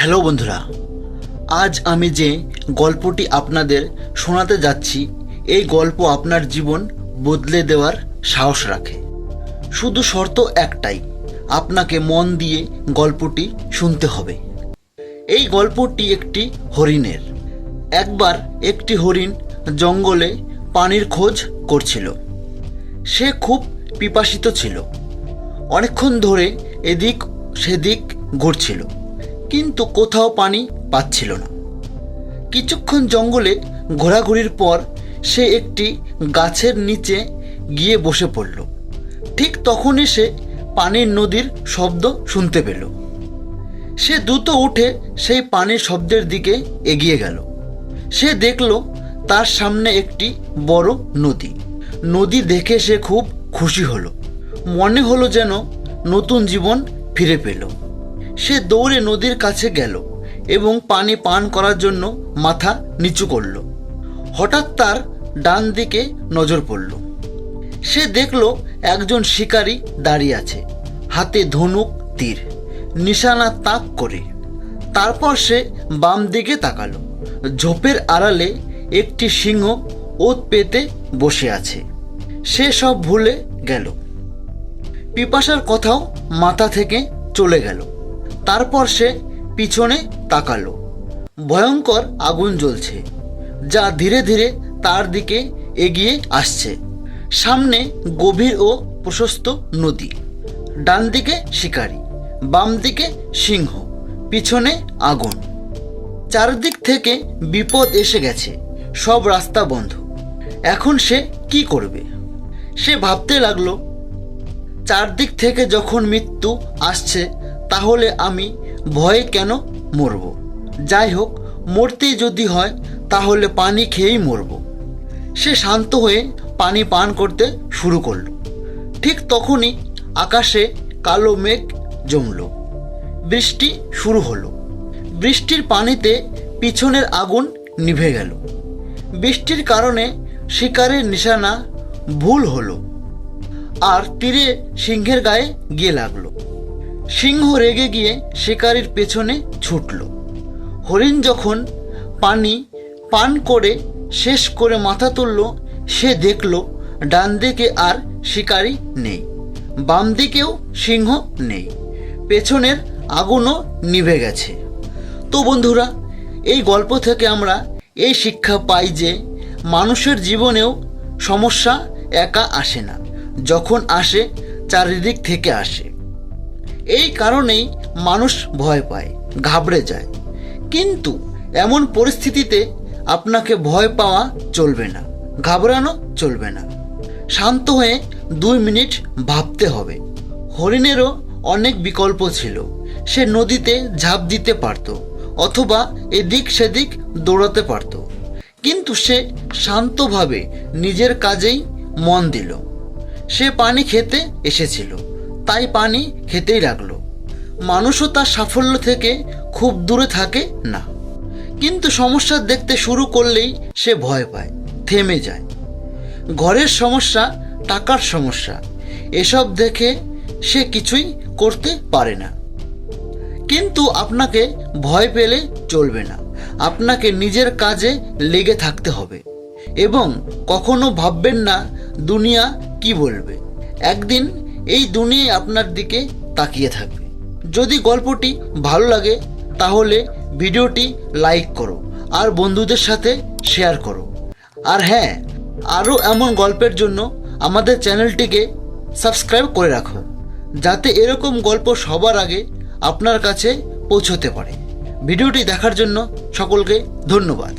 Hello বন্ধুরা, আজ আমি যে গল্পটি আপনাদের শোনাতে যাচ্ছি এই গল্প আপনার জীবন বদলে দেওয়ার সাহস রাখে। শুধু শর্ত একটাই, আপনাকে মন দিয়ে গল্পটি শুনতে হবে। এই গল্পটি একটি হরিণের। একবার একটি হরিণ জঙ্গলে পানির খোঁজ করছিল। সে খুব পিপাসিত ছিল। অনেকক্ষণ ধরে এদিক সেদিক ঘুরছিল, কিন্তু কোথাও পানি পাচ্ছিল না। কিছুক্ষণ জঙ্গলে ঘোরাঘুরির পর সে একটি গাছের নিচে গিয়ে বসে পড়ল। ঠিক তখনই সে পানির নদীর শব্দ শুনতে পেল। সে দ্রুত উঠে সেই পানির শব্দের দিকে এগিয়ে গেল। সে দেখল তার সামনে একটি বড় নদী। নদী দেখে সে খুব খুশি হলো। মনে হলো যেন নতুন জীবন ফিরে পেল। সে দৌড়ে নদীর কাছে গেল এবং পানি পান করার জন্য মাথা নিচু করল। হঠাৎ তার ডান দিকে নজর পড়ল। সে দেখল একজন শিকারী দাঁড়িয়ে আছে, হাতে ধনুক তীর, নিশানা তাক করে। তারপর সে বাম দিকে তাকালো। ঝোপের আড়ালে একটি সিংহ ওত পেতে বসে আছে। সে সব ভুলে গেল। পিপাসার কথাও মাথা থেকে চলে গেল। তারপর সে পিছনে তাকালো। ভয়ঙ্কর আগুন জ্বলছে, যা ধীরে ধীরে তার দিকে এগিয়ে আসছে। সামনে গভীর ও প্রশস্ত নদী। ডান দিকে শিকারী, বাম দিকে সিংহ, পিছনে আগুন। চারদিক থেকে বিপদ এসে গেছে, সব রাস্তা বন্ধ। এখন সে কি করবে? সে ভাবতে লাগলো, চারদিক থেকে যখন মৃত্যু আসছে, তাহলে আমি ভয়ে কেন মরব? যাই হোক, মরতেই যদি হয় তাহলে পানি খেয়েই মরব। সে শান্ত হয়ে পানি পান করতে শুরু করলো। ঠিক তখনই আকাশে কালো মেঘ জমল। বৃষ্টি শুরু হলো। বৃষ্টির পানিতে পিছনের আগুন নিভে গেল। বৃষ্টির কারণে শিকারের নিশানা ভুল হলো আর তীরে সিংহের গায়ে গিয়ে লাগলো। সিংহ রেগে গিয়ে শিকারীর পেছনে ছুটল। হরিণ যখন পানি পান করে শেষ করে মাথা তুলল, সে দেখল ডান দিকে আর শিকারী নেই, বাম দিকেও সিংহ নেই, পেছনের আগুনও নিভে গেছে। তো বন্ধুরা, এই গল্প থেকে আমরা এই শিক্ষা পাই যে মানুষের জীবনেও সমস্যা একা আসে না, যখন আসে চারিদিক থেকে আসে। এই কারণেই মানুষ ভয় পায়, ঘাবড়ে যায়। কিন্তু এমন পরিস্থিতিতে আপনাকে ভয় পাওয়া চলবে না, ঘাবড়ানো চলবে না। শান্ত হয়ে 2 মিনিট ভাবতে হবে। হরিণেরও অনেক বিকল্প ছিল। সে নদীতে ঝাঁপ দিতে পারত, অথবা এদিক সেদিক দৌড়াতে পারত, কিন্তু সে শান্তভাবে নিজের কাজেই মন দিল। সে পানি খেতে এসেছিল, তাই পানি খেতেই লাগলো। মানুষও তার সাফল্য থেকে খুব দূরে থাকে না, কিন্তু সমস্যা দেখতে শুরু করলেই সে ভয় পায়, থেমে যায়। ঘরের সমস্যা, টাকার সমস্যা, এসব দেখে সে কিছুই করতে পারে না। কিন্তু আপনাকে ভয় পেলে চলবে না। আপনাকে নিজের কাজে লেগে থাকতে হবে এবং কখনো ভাববেন না দুনিয়া কি বলবে। একদিন এই দুনিয়া আপনার দিকে তাকিয়ে থাকবে। যদি গল্পটি ভালো লাগে তাহলে ভিডিওটি লাইক করো আর বন্ধুদের সাথে শেয়ার করো। আর হ্যাঁ, আরও এমন গল্পের জন্য আমাদের চ্যানেলটিকে সাবস্ক্রাইব করে রাখো, যাতে এরকম গল্প সবার আগে আপনার কাছে পৌঁছতে পারে। ভিডিওটি দেখার জন্য সকলকে ধন্যবাদ।